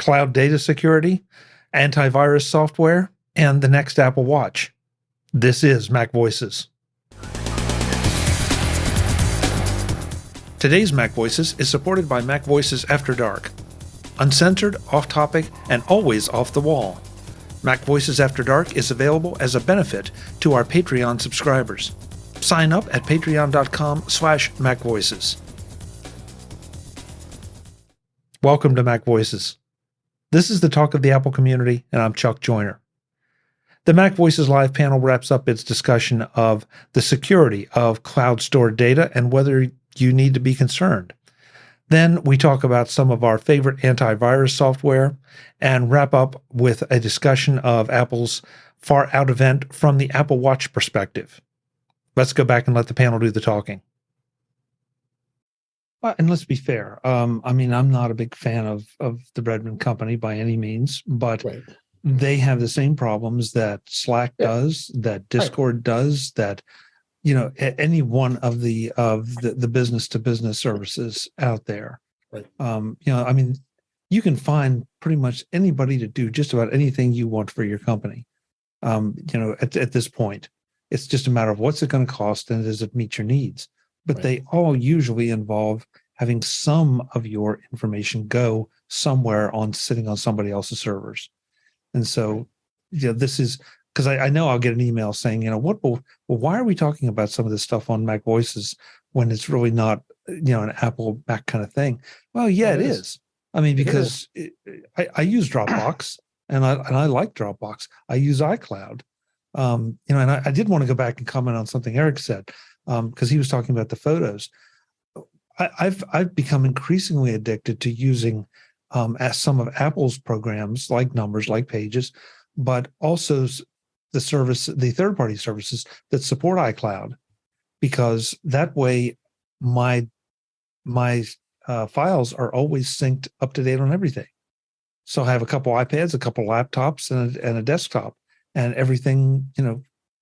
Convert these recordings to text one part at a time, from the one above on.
cloud data security, antivirus software, and the next Apple Watch. This is MacVoices. Today's MacVoices is supported by MacVoices After Dark. Uncensored, off-topic, and always off the wall. MacVoices After Dark is available as a benefit to our Patreon subscribers. Sign up at patreon.com/MacVoices. Welcome to MacVoices. This is the talk of the Apple community, and I'm Chuck Joyner. The MacVoices Live panel wraps up its discussion of the security of cloud-stored data and whether you need to be concerned. Then we talk about some of our favorite antivirus software and wrap up with a discussion of Apple's Far Out event from the Apple Watch perspective. Let's go back and let the panel do the talking. And let's be fair. I'm not a big fan of the Redmond company by any means, but right. They have the same problems that Slack does, that Discord does, that any one of the business to business services out there. Right. You can find pretty much anybody to do just about anything you want for your company. At this point, it's just a matter of what's it going to cost and does it meet your needs. But They all usually involve having some of your information go somewhere sitting on somebody else's servers. And so, this is because I know I'll get an email saying, why are we talking about some of this stuff on MacVoices when it's really not, an Apple Mac kind of thing? Well, yeah, it is. Because I use Dropbox and I like Dropbox. I use iCloud, and I did want to go back and comment on something Eric said because he was talking about the photos. I've become increasingly addicted to using as some of Apple's programs like Numbers, like Pages, but also the third-party services that support iCloud, because that way my files are always synced up to date on everything. So I have a couple iPads, a couple laptops, and a desktop, and everything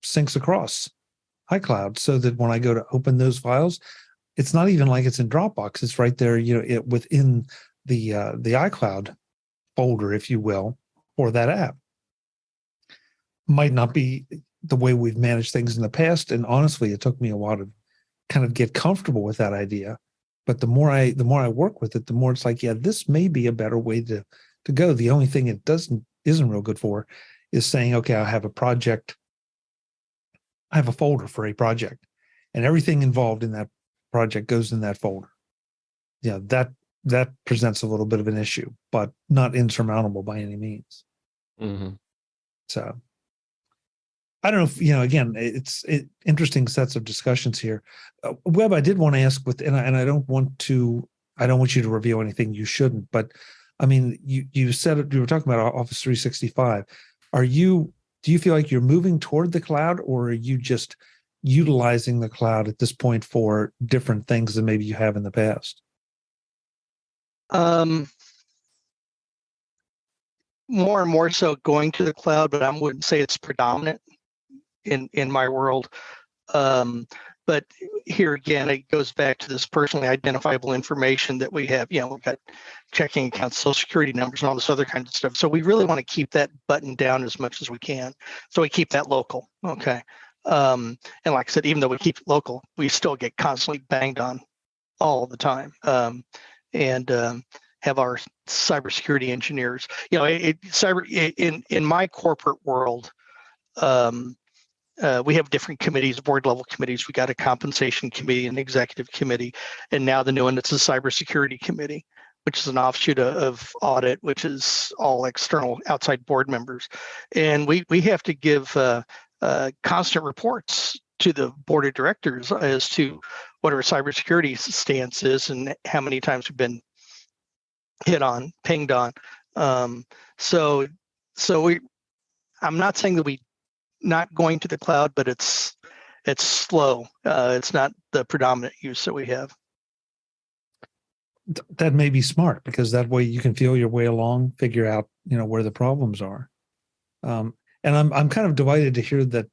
syncs across iCloud, so that when I go to open those files, it's not even like it's in Dropbox. It's right there, within the iCloud folder, if you will, for that app. Might not be the way we've managed things in the past, and honestly, it took me a while to kind of get comfortable with that idea. But the more I work with it, the more it's like, this may be a better way to go. The only thing it isn't real good for is saying, okay, I have a project, I have a folder for a project, and everything involved in that project goes in that folder. That presents a little bit of an issue, but not insurmountable by any means. Mm-hmm. So I don't know if, again, it's interesting sets of discussions here. Webb, I did want to ask and I don't want you to reveal anything you shouldn't, but you said it, you were talking about Office 365. Do you feel like you're moving toward the cloud, or are you just utilizing the cloud at this point for different things than maybe you have in the past? More and more so going to the cloud, but I wouldn't say it's predominant in my world. But here again, it goes back to this personally identifiable information that we have. We've got checking accounts, social security numbers, and all this other kind of stuff. So we really want to keep that buttoned down as much as we can. So we keep that local. Okay. And like I said, even though we keep it local, we still get constantly banged on all the time. And have our cybersecurity engineers. In my corporate world, we have different committees, board level committees. We got a compensation committee, an executive committee, and now the new one, it's a cybersecurity committee, which is an offshoot of audit, which is all external outside board members. And we have to give constant reports to the board of directors as to what our cybersecurity stance is and how many times we've been hit on, pinged on. So I'm not saying that we not going to the cloud, but it's slow. It's not the predominant use that we have. That may be smart, because that way you can feel your way along, figure out where the problems are. And I'm kind of delighted to hear that.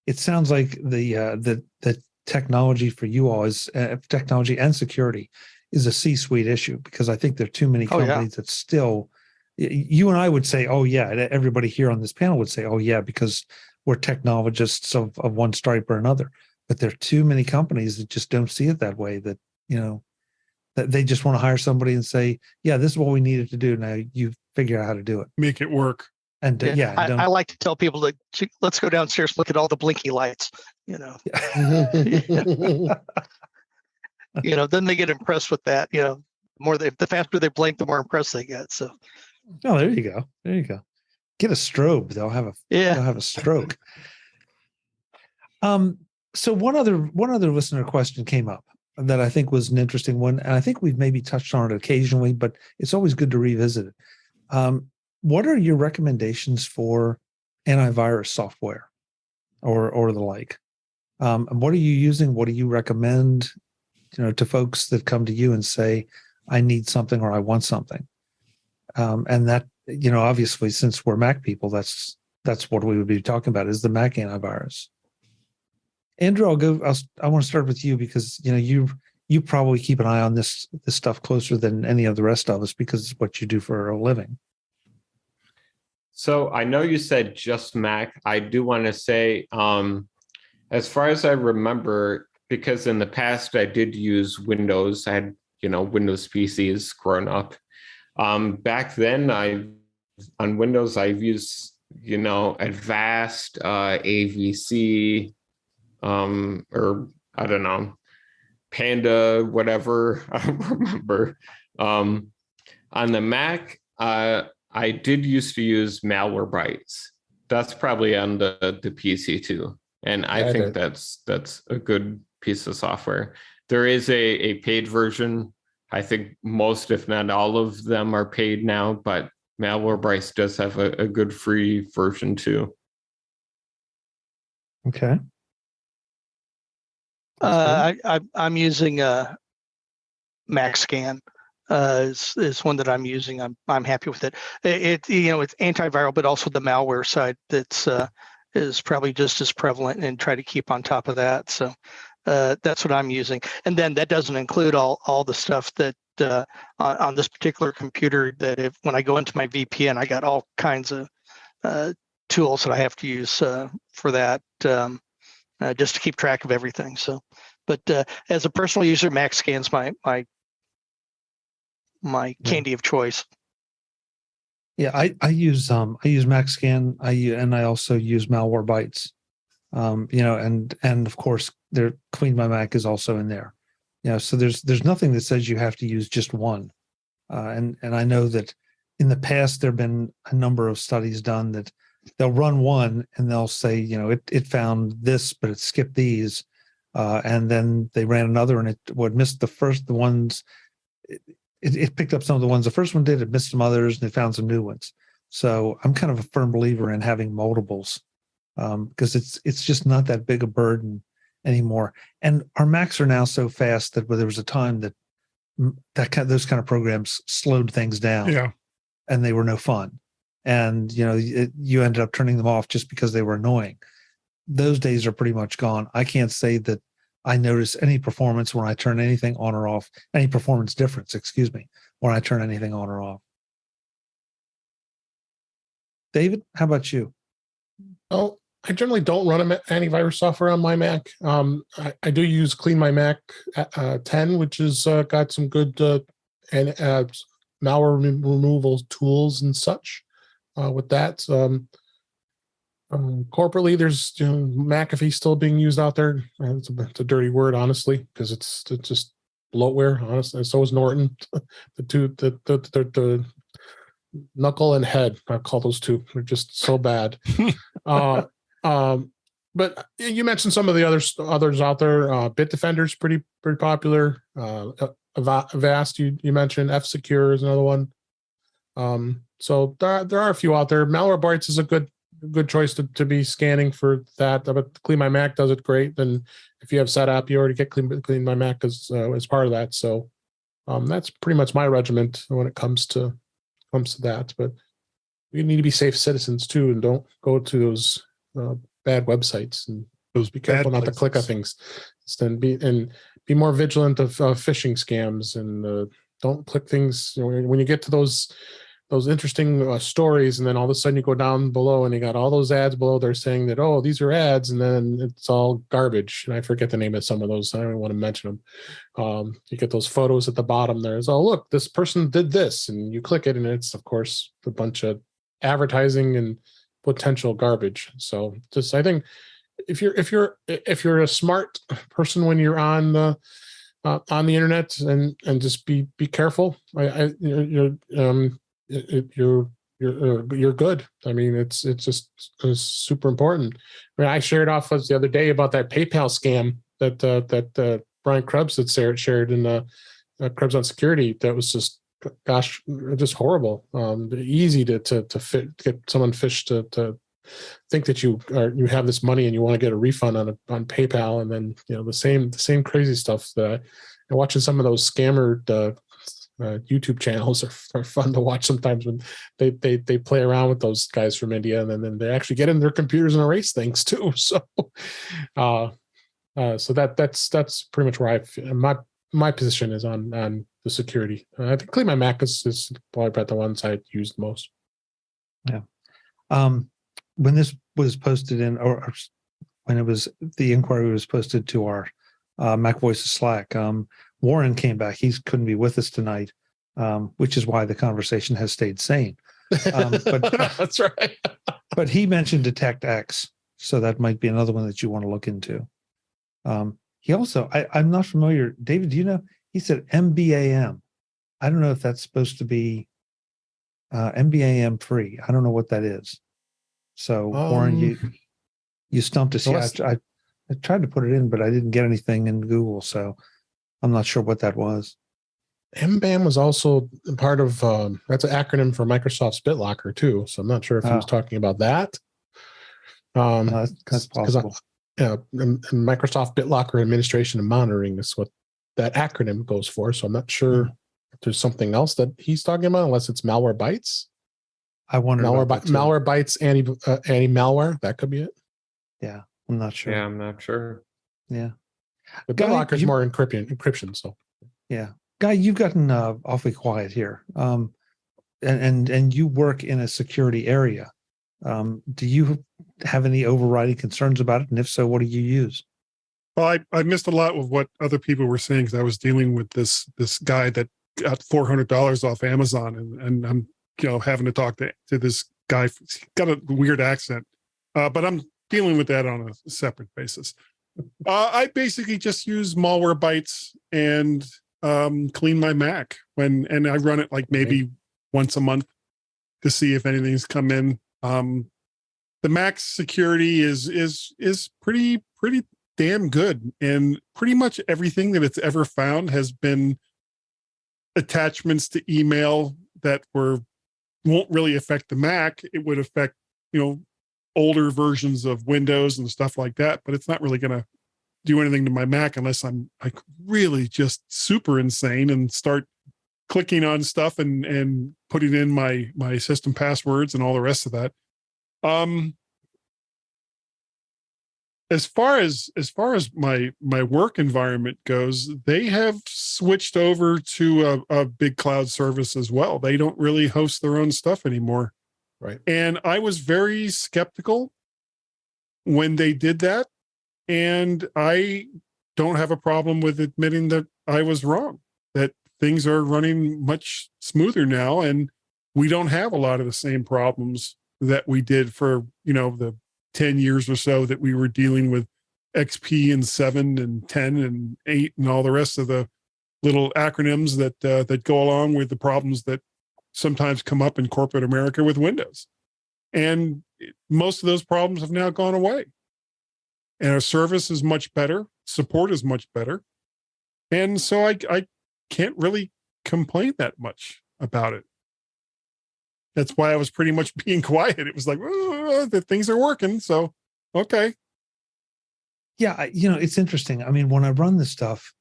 It sounds like the technology for you all is technology and security is a C-suite issue, because I think there are too many Oh, yeah. companies that still, you and I would say, oh yeah, and everybody here on this panel would say, oh yeah, because we're technologists of one stripe or another. But there are too many companies that just don't see it that way, that, that they just want to hire somebody and say, yeah, this is what we needed to do. Now you figure out how to do it. Make it work. And I like to tell people that let's go downstairs, look at all the blinky lights, Then they get impressed with that, the faster they blink, the more impressed they get. So. Oh, there you go. There you go. Get a strobe. They'll have a stroke. So one other listener question came up that I think was an interesting one, and I think we've maybe touched on it occasionally, but it's always good to revisit it. What are your recommendations for antivirus software or the like? And what are you using? What do you recommend, to folks that come to you and say, I need something or I want something? And that, obviously, since we're Mac people, that's what we would be talking about, is the Mac Antivirus. Andrew, I want to start with you, because you probably keep an eye on this stuff closer than any of the rest of us, because it's what you do for a living. So I know you said just Mac. I do want to say, as far as I remember, because in the past I did use Windows. I had Windows PCs growing up. Back then, on Windows I've used Advanced, AVC, or I don't know, Panda, whatever. I don't remember. On the Mac, I did used to use Malwarebytes. That's probably on the PC too, and I think that's a good piece of software. There is a paid version. I think most, if not all of them, are paid now, but Malwarebytes does have a good free version too. Okay. I'm using MacScan. Is one that I'm using. I'm happy with it. It's antiviral, but also the malware side that's is probably just as prevalent, and try to keep on top of that. So that's what I'm using. And then that doesn't include all the stuff that on this particular computer, that when I go into my VPN, I got all kinds of tools that I have to use for that, just to keep track of everything. So, but as a personal user, MacScan's my candy of choice. Yeah, I use MacScan. I also use Malwarebytes. And of course, Clean My Mac is also in there. So there's nothing that says you have to use just one. And I know that in the past there have been a number of studies done that they'll run one and they'll say, it found this, but it skipped these, and then they ran another and it would miss the ones. It picked up some of the ones the first one did, it missed some others, and it found some new ones. So I'm kind of a firm believer in having multiples, because it's just not that big a burden anymore. And our Macs are now so fast that there was a time that those kind of programs slowed things down, and they were no fun. And you ended up turning them off just because they were annoying. Those days are pretty much gone. I can't say that I notice any performance when I turn anything on or off, any performance difference, when I turn anything on or off. David, how about you? Oh, I generally don't run antivirus software on my Mac. I do use Clean My Mac 10, which has got some good malware removal tools and such with that. Corporately, there's McAfee still being used out there. It's a dirty word, honestly, because it's just bloatware. Honestly, so is Norton. The knuckle and head. I call those two. They're just so bad. But you mentioned some of the others out there. Bitdefender's pretty popular. Avast you mentioned. F-Secure is another one. So there are a few out there. Malwarebytes is a good choice to be scanning for that. But Clean My Mac does it great. And if you have setup, you already get Clean My Mac as part of that. So that's pretty much my regiment when it comes to that. But we need to be safe citizens too, and don't go to those bad websites and be careful not to click on things. Then be more vigilant of phishing scams, and don't click things. When you get to those interesting stories, and then all of a sudden you go down below and you got all those ads below. They're saying that, oh, these are ads, and then it's all garbage. And I forget the name of some of those. I don't even want to mention them. You get those photos at the bottom. There's, oh, look, this person did this, and you click it, and it's of course a bunch of advertising and potential garbage. So I think if you're a smart person when you're on the internet, and just be careful. You're good. I mean, it's super important. I mean, I shared off us the other day about that PayPal scam that Brian Krebs had shared in the Krebs on Security. That was just, gosh, just horrible. Easy to get someone phish to think that you have this money and you want to get a refund on PayPal, and then the same crazy stuff that I'm watching. Some of those scammer YouTube channels are fun to watch sometimes, when they play around with those guys from India, and then they actually get in their computers and erase things too. So so that's pretty much where my position is on the security. I think my Mac is probably about the ones I used most. Yeah. When this was posted or when it was, the inquiry was posted to our MacVoices Slack, Warren came back. He couldn't be with us tonight, which is why the conversation has stayed sane. But that's right. But he mentioned Detect X, so that might be another one that you want to look into. He also, I'm not familiar. David, do you know? He said MBAM. I don't know if that's supposed to be MBAM free. I don't know what that is. So Warren, you stumped us. I tried to put it in, but I didn't get anything in Google, so I'm not sure what that was. MBAM was also part of that's an acronym for Microsoft's BitLocker too. So I'm not sure if he was talking about that. That's possible. Microsoft BitLocker Administration and Monitoring is what that acronym goes for. So I'm not sure if there's something else that he's talking about, unless it's Malwarebytes. I wonder Malwarebytes anti-malware. That could be it. Yeah, I'm not sure. Yeah, I'm not sure. Yeah, but BitLocker is more encryption. So yeah, Guy, you've gotten awfully quiet here. And you work in a security area. Do you have any overriding concerns about it? And if so, what do you use? Well, I missed a lot of what other people were saying, because I was dealing with this guy that got $400 off Amazon, and I'm having to talk to this guy. He's got a weird accent, but I'm dealing with that on a separate basis. I basically just use Malwarebytes and clean my Mac and I run it like maybe once a month to see if anything's come in. The Mac security is pretty damn good, and pretty much everything that it's ever found has been attachments to email that won't really affect the Mac. It would affect older versions of Windows and stuff like that, but it's not really going to do anything to my Mac unless I'm like really just super insane and start clicking on stuff and putting in my system passwords and all the rest of that. As far as my work environment goes, they have switched over to a big cloud service as well. They don't really host their own stuff anymore. Right. And I was very skeptical when they did that. And I don't have a problem with admitting that I was wrong, that things are running much smoother now. And we don't have a lot of the same problems that we did for, the 10 years or so that we were dealing with XP and 7 and 10 and 8 and all the rest of the little acronyms that go along with the problems that sometimes come up in corporate America with Windows. And most of those problems have now gone away. And our service is much better. Support is much better. And so I can't really complain that much about it. That's why I was pretty much being quiet. It was like, the things are working. So, okay. Yeah, it's interesting. I mean, when I run this stuff,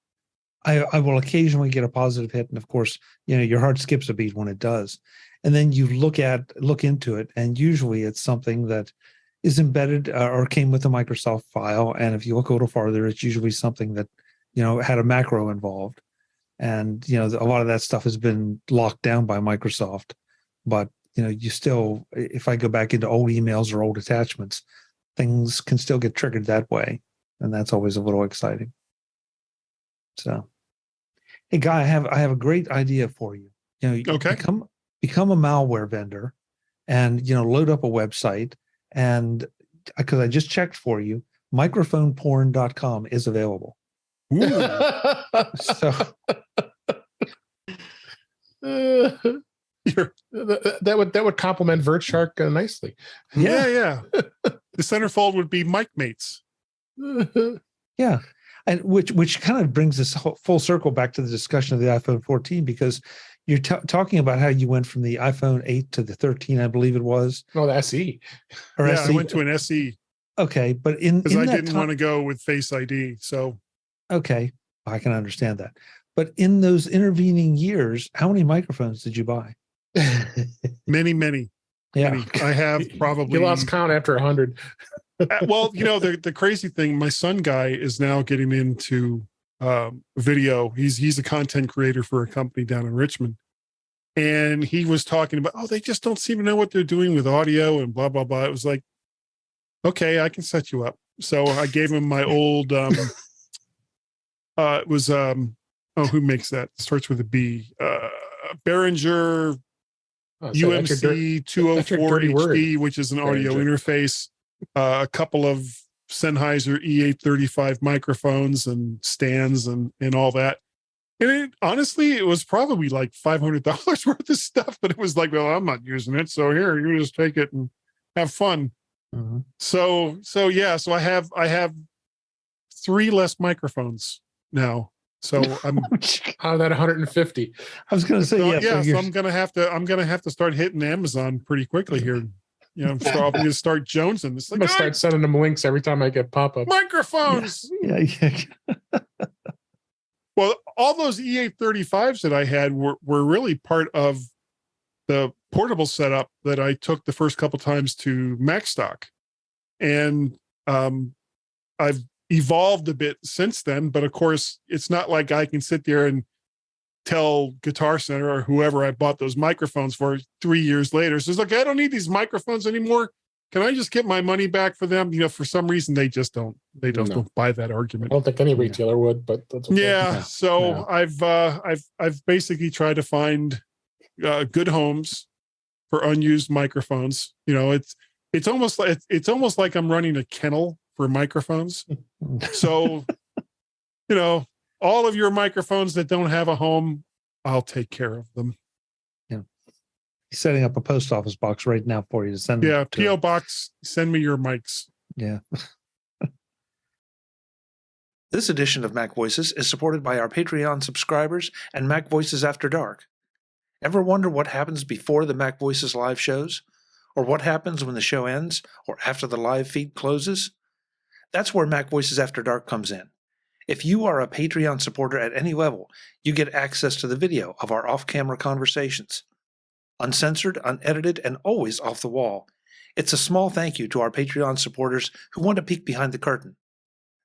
I will occasionally get a positive hit. And of course, your heart skips a beat when it does. And then you look into it, and usually it's something that is embedded or came with a Microsoft file. And if you look a little farther, it's usually something that, had a macro involved. And, a lot of that stuff has been locked down by Microsoft. But, you still, if I go back into old emails or old attachments, things can still get triggered that way. And that's always a little exciting. So, hey, Guy, I have a great idea for you. Okay. Become a malware vendor and, load up a website. And because I just checked for you, microphoneporn.com is available. So that would complement VertShark nicely. Yeah. The centerfold would be Mike Mates. Yeah. And which kind of brings us full circle back to the discussion of the iPhone 14, because you're talking about how you went from the iPhone 8 to the 13, I believe it was. No, the SE. Or yeah, SE. I went to an SE. Okay, but because I didn't want to go with Face ID. So okay, I can understand that. But in those intervening years, how many microphones did you buy? Many. Yeah, many. I have probably. You lost count after 100. Well, the crazy thing, my son Guy is now getting into video. He's a content creator for a company down in Richmond, and he was talking about, they just don't seem to know what they're doing with audio and blah blah blah. It was like, okay, I can set you up. So I gave him my old it was who makes that? It starts with a B. Behringer UMC 204 HD, which is an audio interface. A couple of Sennheiser E835 microphones and stands and all that. And honestly, it was probably like $500 worth of stuff, but it was like, well, I'm not using it. So here, you just take it and have fun. Mm-hmm. So I have 3 less microphones now. So I'm out of that 150. I was going to say, so I'm going to have to start hitting Amazon pretty quickly here. So I'm going to start jonesing. It's like, I'm going to start sending them links every time I get pop-up. Microphones. Yeah. Well, all those E835s that I had were really part of the portable setup that I took the first couple times to MacStock. And I've evolved a bit since then, but of course, it's not like I can sit there and tell Guitar Center or whoever I bought those microphones for 3 years later. So it's like, I don't need these microphones anymore. Can I just get my money back for them? For some reason they just don't buy that argument. I don't think any retailer would, but that's okay. Yeah. So I've basically tried to find good homes for unused microphones. It's almost like I'm running a kennel for microphones. So, all of your microphones that don't have a home, I'll take care of them. Yeah. He's setting up a post office box right now for you to send. Yeah. P.O. box, send me your mics. Yeah. This edition of Mac Voices is supported by our Patreon subscribers and Mac Voices After Dark. Ever wonder what happens before the Mac Voices live shows? Or what happens when the show ends or after the live feed closes? That's where Mac Voices After Dark comes in. If you are a Patreon supporter at any level, you get access to the video of our off-camera conversations. Uncensored, unedited, and always off the wall. It's a small thank you to our Patreon supporters who want to peek behind the curtain.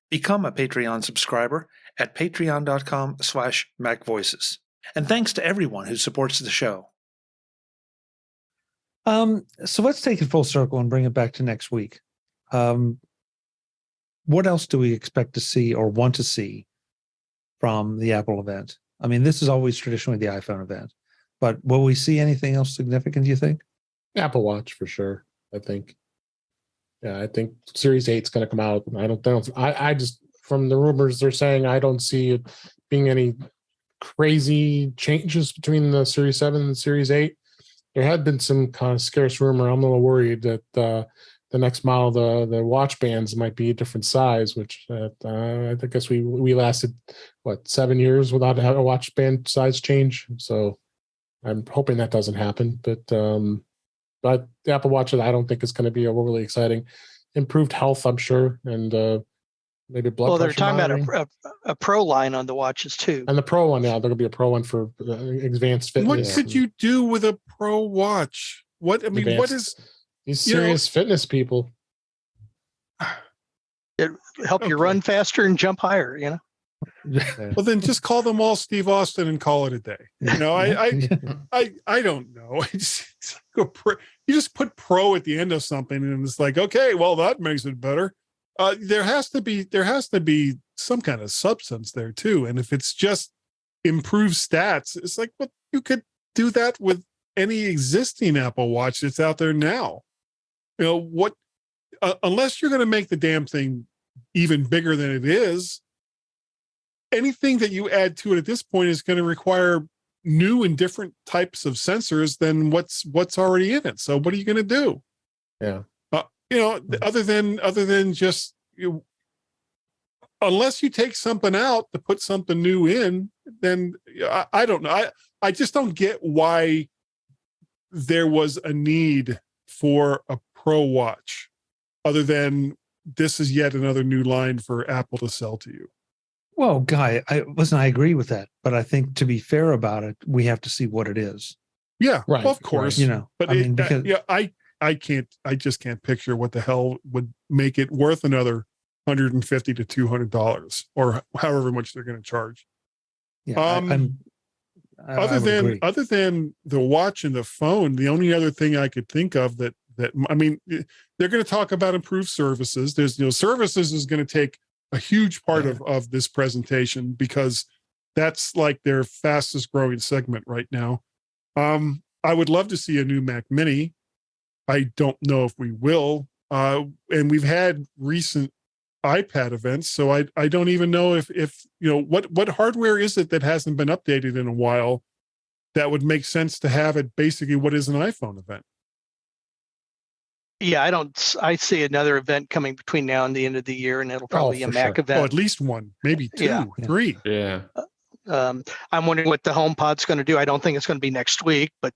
Become a Patreon subscriber at patreon.com/MacVoices. And thanks to everyone who supports the show. So let's take it full circle and bring it back to next week. What else do we expect to see or want to see from the Apple event? I mean, this is always traditionally the iPhone event, but will we see anything else significant, do you think? Apple Watch for sure, I think. Yeah, I think Series 8 is going to come out. I just, from the rumors they're saying, I don't see it being any crazy changes between the Series 7 and the Series 8. There had been some kind of scarce rumor. I'm a little worried that the next model, the watch bands might be a different size, which I guess we lasted, 7 years without a watch band size change. So I'm hoping that doesn't happen. But the Apple Watch, I don't think is going to be overly exciting. Improved health, I'm sure, and maybe blood pressure. Well, they're talking monitoring. about a Pro line on the watches too. And the Pro one now, there'll be a Pro one for advanced fitness. What could you do with a Pro Watch? What is these serious fitness people? It help you run faster and jump higher. Well, then just call them all Steve Austin and call it a day. I don't know. You just put pro at the end of something, and it's like, okay, well, that makes it better. There has to be some kind of substance there too. And if it's just improved stats, it's like, well, you could do that with any existing Apple Watch that's out there now. What? Unless you're going to make the damn thing even bigger than it is, anything that you add to it at this point is going to require new and different types of sensors than what's already in it. So what are you going to do? Yeah. Other than just, unless you take something out to put something new in, then I don't know. I just don't get why there was a need for a Pro Watch, other than this is yet another new line for Apple to sell to you. Well, Guy, I agree with that, but I think to be fair about it, we have to see what it is. Yeah, right. Of course. Right. But I just can't picture what the hell would make it worth another $150 to $200 or however much they're going to charge. Yeah, other than the watch and the phone, the only other thing I could think of that I mean, they're going to talk about improved services. There's services is going to take a huge part of this presentation, because that's like their fastest growing segment right now. I would love to see a new Mac Mini. I don't know if we will. And we've had recent iPad events, so I don't even know if what hardware is it that hasn't been updated in a while that would make sense to have it basically what is an iPhone event. Yeah, I see another event coming between now and the end of the year, and it'll probably be a Mac event. Oh, at least one, maybe two, three. Yeah. I'm wondering what the HomePod's going to do. I don't think it's going to be next week, but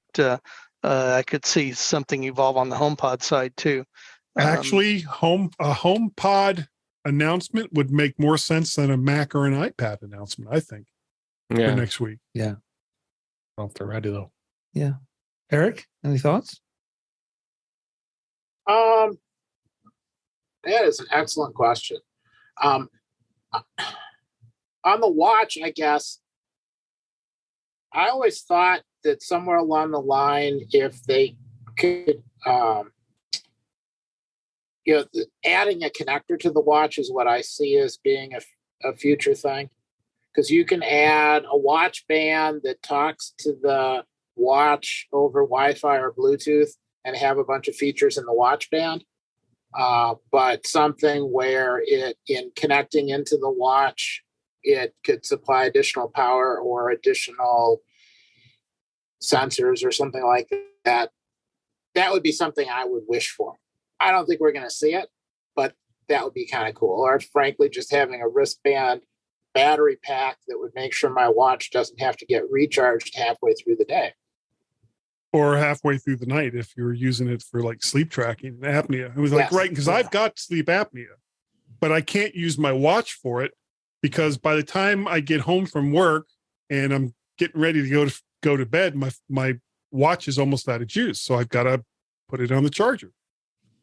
I could see something evolve on the HomePod side too. Actually, a HomePod announcement would make more sense than a Mac or an iPad announcement, I think, for next week. Yeah. I don't know if they're ready though. Yeah. Eric, any thoughts? That is an excellent question. On the watch, I guess, I always thought that somewhere along the line, if they could, adding a connector to the watch is what I see as being a future thing, because you can add a watch band that talks to the watch over Wi-Fi or Bluetooth and have a bunch of features in the watch band. But something where in connecting into the watch, it could supply additional power or additional sensors or something like that. That would be something I would wish for. I don't think we're going to see it, but that would be kind of cool. Or frankly, just having a wristband battery pack that would make sure my watch doesn't have to get recharged halfway through the day. Or halfway through the night if you're using it for like sleep tracking and apnea. It was like, right, because I've got sleep apnea, but I can't use my watch for it, because by the time I get home from work and I'm getting ready to go to bed, my watch is almost out of juice. So I've got to put it on the charger.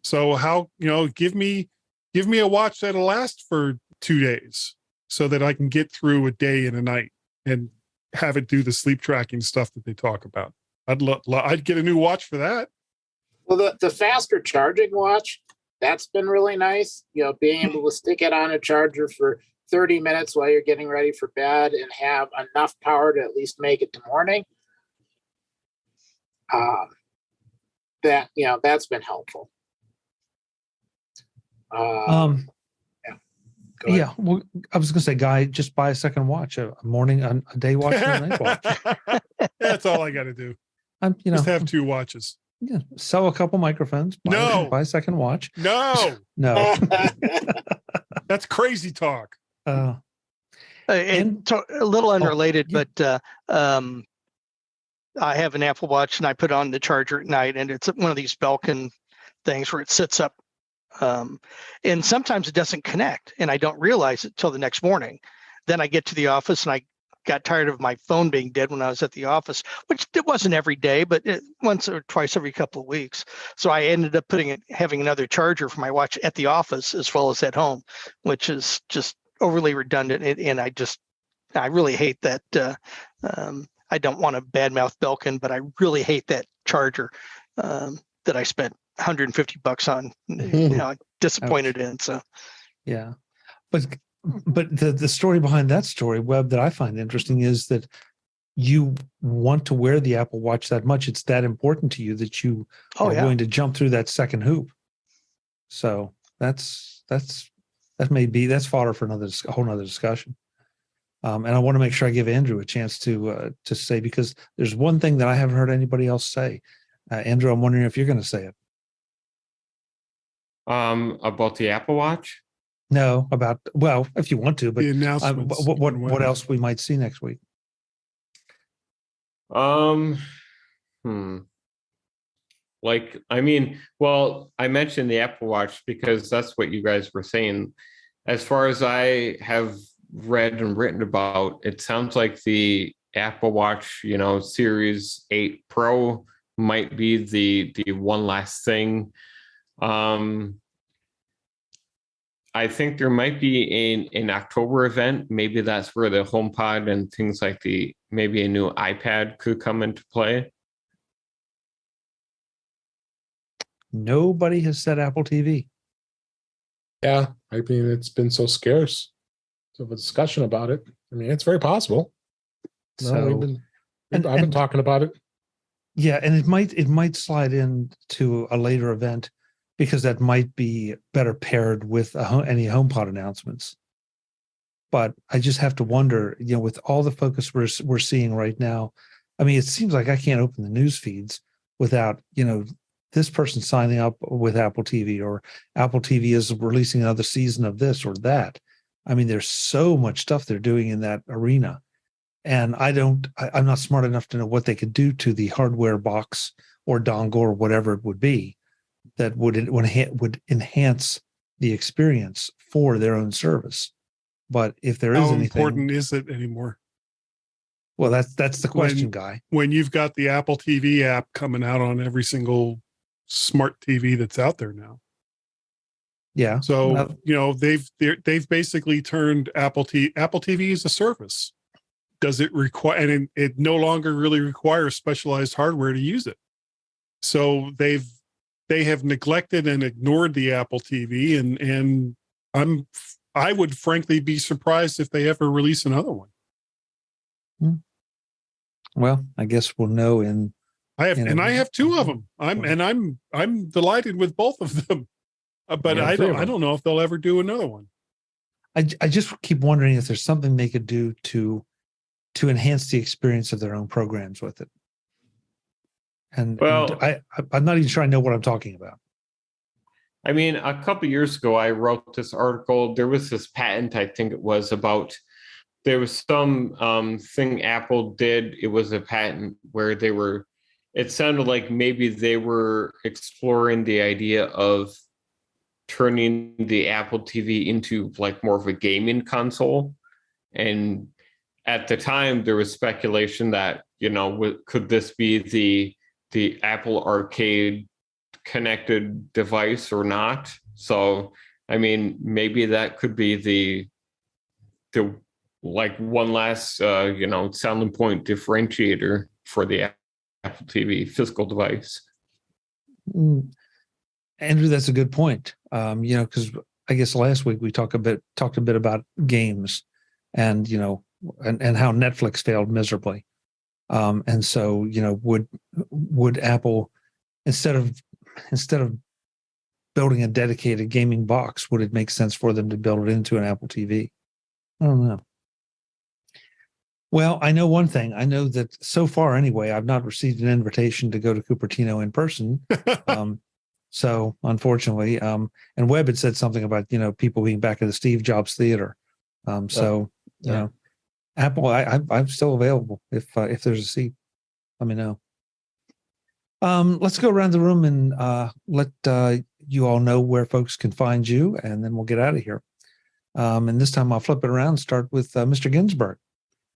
So how, give me a watch that'll last for 2 days so that I can get through a day and a night and have it do the sleep tracking stuff that they talk about. I'd get a new watch for that. Well, the faster charging watch, that's been really nice. Being able to stick it on a charger for 30 minutes while you're getting ready for bed and have enough power to at least make it to morning. That's been helpful. Yeah. Well, I was going to say, Guy, just buy a second watch, a day watch, and a night watch. That's all I got to do. Just have two watches. Yeah, sell a couple microphones. Buy a second watch. No. That's crazy talk. A little unrelated, but I have an Apple Watch and I put on the charger at night, and it's one of these Belkin things where it sits up, and sometimes it doesn't connect, and I don't realize it till the next morning. Then I get to the office and got tired of my phone being dead when I was at the office, which it wasn't every day, but once or twice every couple of weeks. So I ended up having another charger for my watch at the office as well as at home, which is just overly redundant. And I really hate that. I don't want to badmouth Belkin, but I really hate that charger that I spent $150 on. I'm disappointed in. So, yeah, but the story behind that story, Webb, that I find interesting is that you want to wear the Apple Watch that much. It's that important to you that you are willing to jump through that second hoop. So that's fodder for a whole nother discussion. And I want to make sure I give Andrew a chance to say, because there's one thing that I haven't heard anybody else say. Andrew, I'm wondering if you're going to say it. About the Apple Watch? No, if you want to, but the announcements. What else we might see next week? I mentioned the Apple Watch because that's what you guys were saying. As far as I have read and written about, it sounds like the Apple Watch, Series 8 Pro might be the one last thing. I think there might be an October event. Maybe that's where the HomePod and things like maybe a new iPad could come into play. Nobody has said Apple TV. Yeah, I mean, it's been so scarce. So a discussion about it. I mean, it's very possible. I've been talking about it. Yeah, and it might slide into a later event, because that might be better paired with any HomePod announcements. But I just have to wonder, with all the focus we're seeing right now, I mean, it seems like I can't open the news feeds without, this person signing up with Apple TV, or Apple TV is releasing another season of this or that. I mean, there's so much stuff they're doing in that arena. And I'm not smart enough to know what they could do to the hardware box or dongle or whatever it would be that would enhance the experience for their own service. But if there is anything, how important is it anymore? Well, that's the question, Guy. When you've got the Apple TV app coming out on every single smart TV that's out there now. Yeah. So they've basically turned Apple TV as a service. Does it require? And it no longer really requires specialized hardware to use it. So they have neglected and ignored the Apple TV, and I would frankly be surprised if they ever release another one. Well, I guess we'll know I have two of them. I'm delighted with both of them. But I don't know if they'll ever do another one. I just keep wondering if there's something they could do to enhance the experience of their own programs with it. And I'm not even sure I know what I'm talking about. I mean, a couple of years ago, I wrote this article. There was this patent, I think it was, about there was some thing Apple did. It was a patent where it sounded like maybe they were exploring the idea of turning the Apple TV into like more of a gaming console. And at the time, there was speculation that, could this be the Apple Arcade connected device or not? So, I mean, maybe that could be the like one last, selling point differentiator for the Apple TV physical device. Andrew, that's a good point. Because I guess last week we talked a bit about games, and and how Netflix failed miserably. And so, would Apple, instead of building a dedicated gaming box, would it make sense for them to build it into an Apple TV? I don't know. Well, I know one thing. I know that so far, anyway, I've not received an invitation to go to Cupertino in person. So unfortunately, and Webb had said something about, people being back at the Steve Jobs Theater. Apple, I'm still available if there's a seat. Let me know. Let's go around the room and let you all know where folks can find you, and then we'll get out of here. And this time I'll flip it around and start with Mr. Ginsburg.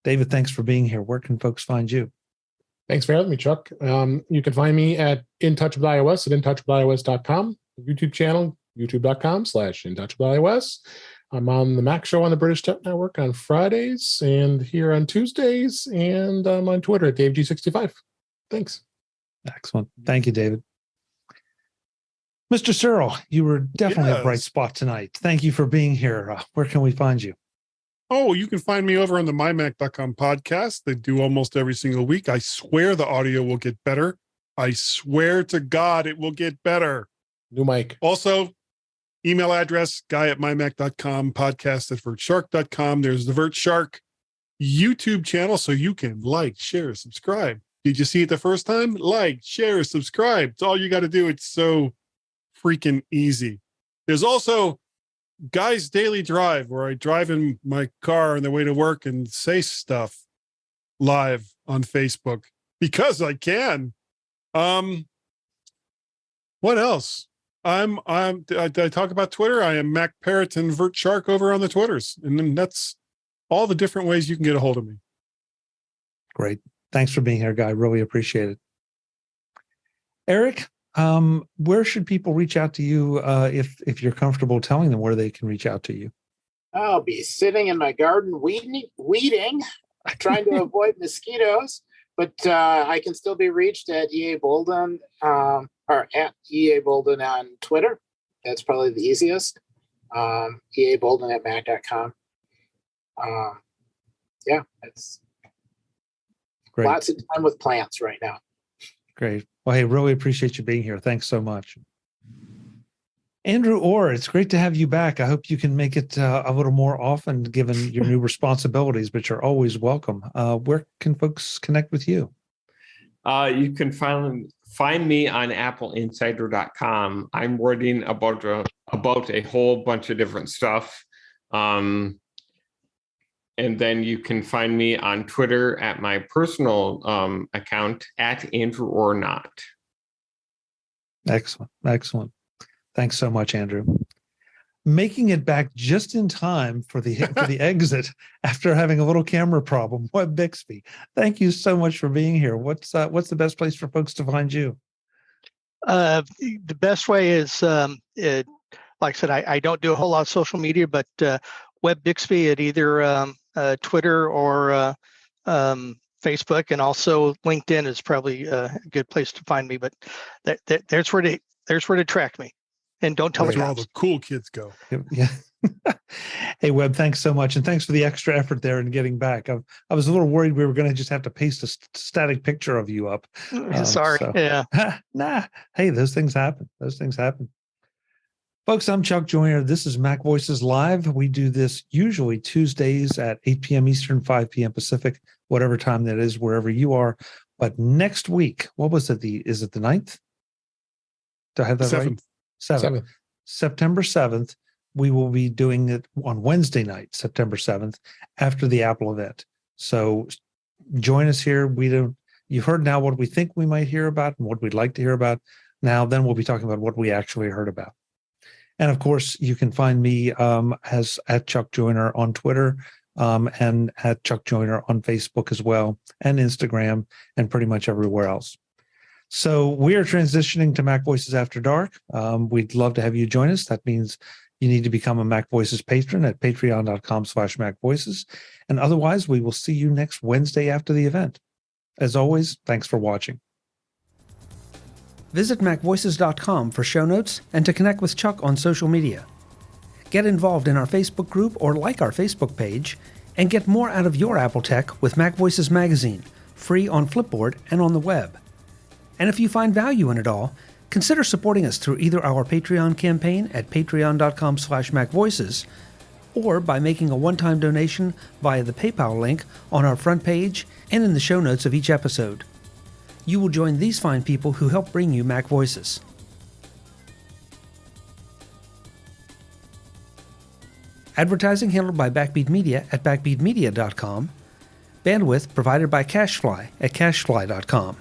David, thanks for being here. Where can folks find you? Thanks for having me, Chuck. You can find me at In Touch with iOS at intouchwithios.com, YouTube channel, youtube.com/intouchwithios. I'm on the Mac Show on the British Tech Network on Fridays and here on Tuesdays, and I'm on Twitter at DaveG65. Thanks. Excellent. Thank you, David. Mr. Serle, you were definitely a bright Yes. spot tonight. Thank you for being here. Where can we find you? Oh, you can find me over on the mymac.com podcast. They do almost every single week. I swear the audio will get better. I swear to God it will get better. New mic. Also, email address, guy@mymac.com, podcast@vertshark.com. There's the Vert Shark YouTube channel, so you can like, share, subscribe. Did you see it the first time? Like, share, subscribe. It's all you got to do. It's so freaking easy. There's also Guy's Daily Drive, where I drive in my car on the way to work and say stuff live on Facebook because I can. What else? I talk about Twitter. I am Mac Parrot and Vert Shark over on the Twitters. And then that's all the different ways you can get a hold of me. Great. Thanks for being here, Guy. Really appreciate it. Eric, where should people reach out to you if you're comfortable telling them where they can reach out to you? I'll be sitting in my garden weeding, trying to avoid mosquitoes, but I can still be reached at EA Bolden or at EA Bolden on Twitter. That's probably the easiest. EA Bolden at Mac.com. Yeah, it's Great. lots of time with plants right now. Great. Well, hey, really appreciate you being here. Thanks so much. Andrew Orr, it's great to have you back. I hope you can make it a little more often given your new responsibilities, but you're always welcome. Where can folks connect with you? You can find me on appleinsider.com. I'm writing about a whole bunch of different stuff. And then you can find me on Twitter at my personal account at Andrew or Not. Excellent. Excellent. Thanks so much, Andrew. Making it back just in time for the exit after having a little camera problem, Web Bixby. Thank you so much for being here. What's the best place for folks to find you? The best way is, like I said, I don't do a whole lot of social media, but Web Bixby at either Twitter or Facebook, and also LinkedIn is probably a good place to find me. But there's where to track me, and don't tell That's the where all cops. the cool kids go. Yeah. Hey, Webb, thanks so much. And thanks for the extra effort there in getting back. I was a little worried we were going to just have to paste a static picture of you up. Sorry. Yeah. Nah. Hey, those things happen. Folks, I'm Chuck Joyner. This is Mac Voices Live. We do this usually Tuesdays at 8 p.m. Eastern, 5 p.m. Pacific, whatever time that is, wherever you are. But next week, what was it? Is it the 9th? Do I have that right? 7th. September 7th. We will be doing it on Wednesday night, September 7th, after the Apple event. So join us here. You've heard now what we think we might hear about and what we'd like to hear about. Now, then we'll be talking about what we actually heard about. And of course, you can find me as at Chuck Joyner on Twitter and at Chuck Joyner on Facebook as well, and Instagram, and pretty much everywhere else. So we are transitioning to Mac Voices After Dark. We'd love to have you join us. That means you need to become a Mac Voices patron at patreon.com/MacVoices. And otherwise, we will see you next Wednesday after the event. As always, thanks for watching. Visit MacVoices.com for show notes and to connect with Chuck on social media. Get involved in our Facebook group or like our Facebook page, and get more out of your Apple tech with Mac Voices Magazine, free on Flipboard and on the web. And if you find value in it all, consider supporting us through either our Patreon campaign at patreon.com/MacVoices or by making a one-time donation via the PayPal link on our front page and in the show notes of each episode. You will join these fine people who help bring you Mac Voices. Advertising handled by Backbeat Media at backbeatmedia.com. Bandwidth provided by CacheFly at cachefly.com.